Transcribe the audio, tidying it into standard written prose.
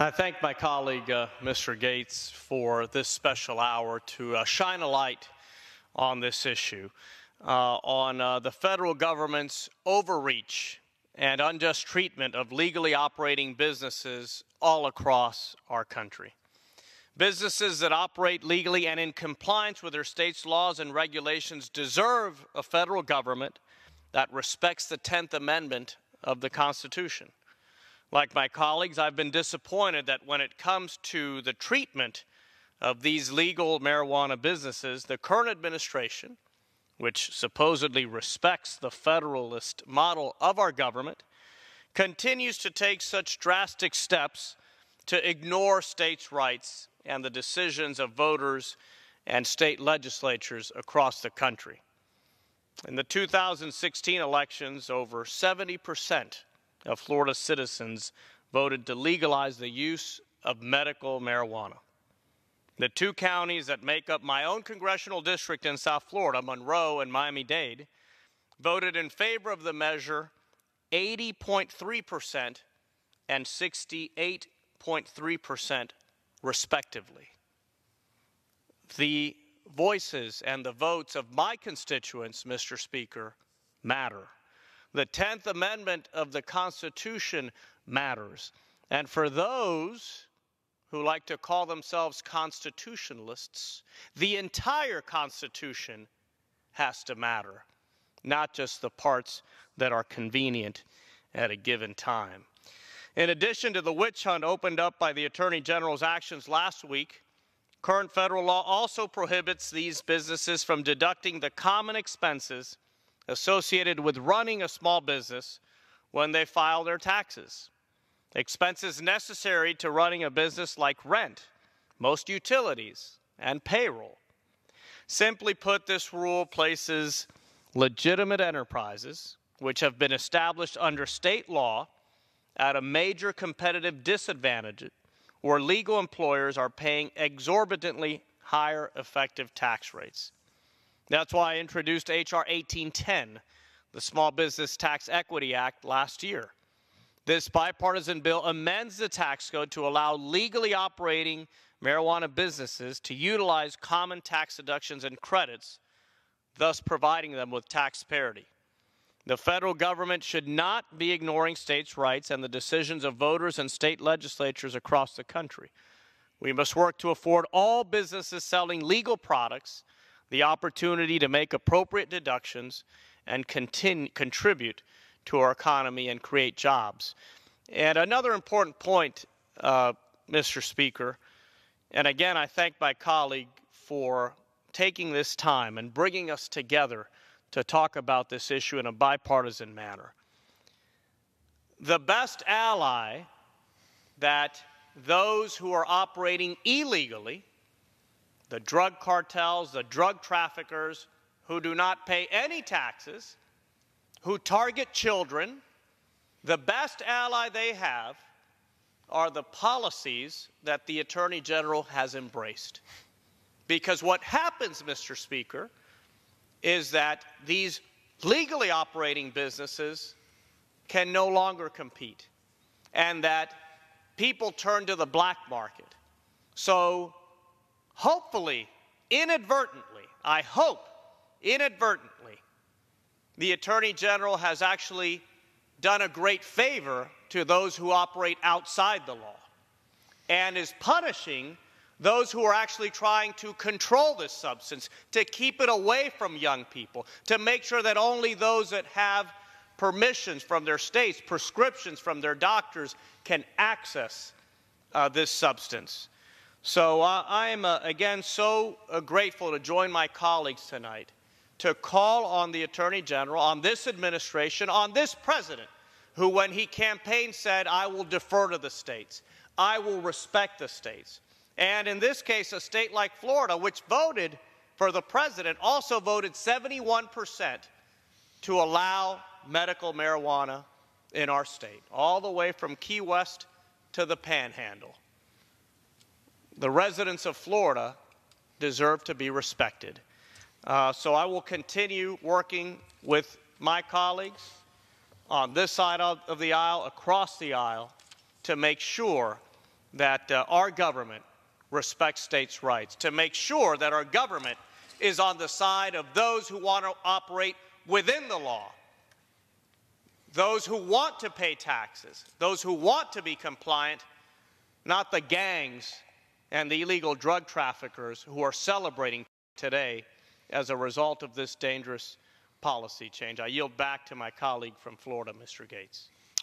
I thank my colleague, Mr. Gates, for this special hour to shine a light on this issue, on the federal government's overreach and unjust treatment of legally operating businesses all across our country. Businesses that operate legally and in compliance with their state's laws and regulations deserve a federal government that respects the 10th Amendment of the Constitution. Like my colleagues, I've been disappointed that when it comes to the treatment of these legal marijuana businesses, the current administration, which supposedly respects the federalist model of our government, continues to take such drastic steps to ignore states' rights and the decisions of voters and state legislatures across the country. In the 2016 elections, over 70% of Florida citizens voted to legalize the use of medical marijuana. The two counties that make up my own congressional district in South Florida, Monroe and Miami-Dade, voted in favor of the measure 80.3% and 68.3% respectively. The voices and the votes of my constituents, Mr. Speaker, matter. The 10th Amendment of the Constitution matters. And for those who like to call themselves constitutionalists, the entire Constitution has to matter, not just the parts that are convenient at a given time. In addition to the witch hunt opened up by the Attorney General's actions last week, current federal law also prohibits these businesses from deducting the common expenses associated with running a small business when they file their taxes. Expenses necessary to running a business like rent, most utilities, and payroll. Simply put, this rule places legitimate enterprises, which have been established under state law, at a major competitive disadvantage where legal employers are paying exorbitantly higher effective tax rates. That's why I introduced H.R. 1810, the Small Business Tax Equity Act, last year. This bipartisan bill amends the tax code to allow legally operating marijuana businesses to utilize common tax deductions and credits, thus providing them with tax parity. The federal government should not be ignoring states' rights and the decisions of voters and state legislatures across the country. We must work to afford all businesses selling legal products the opportunity to make appropriate deductions and contribute to our economy and create jobs. And another important point, Mr. Speaker, and again, I thank my colleague for taking this time and bringing us together to talk about this issue in a bipartisan manner. The best ally that those who are operating illegally, the drug cartels, the drug traffickers who do not pay any taxes, who target children, the best ally they have are the policies that the Attorney General has embraced. Because what happens, Mr. Speaker, is that these legally operating businesses can no longer compete, and that people turn to the black market. So hopefully, inadvertently, I hope inadvertently, the Attorney General has actually done a great favor to those who operate outside the law and is punishing those who are actually trying to control this substance, to keep it away from young people, to make sure that only those that have permissions from their states, prescriptions from their doctors, can access this substance. So I am, again, so grateful to join my colleagues tonight to call on the Attorney General, on this administration, on this president, who when he campaigned said, I will defer to the states, I will respect the states. And in this case, a state like Florida, which voted for the president, also voted 71% to allow medical marijuana in our state, all the way from Key West to the Panhandle. The residents of Florida deserve to be respected. So I will continue working with my colleagues on this side of the aisle, across the aisle, to make sure that our government respects states' rights, to make sure that our government is on the side of those who want to operate within the law, those who want to pay taxes, those who want to be compliant, not the gangs and the illegal drug traffickers who are celebrating today as a result of this dangerous policy change. I yield back to my colleague from Florida, Mr. Gates.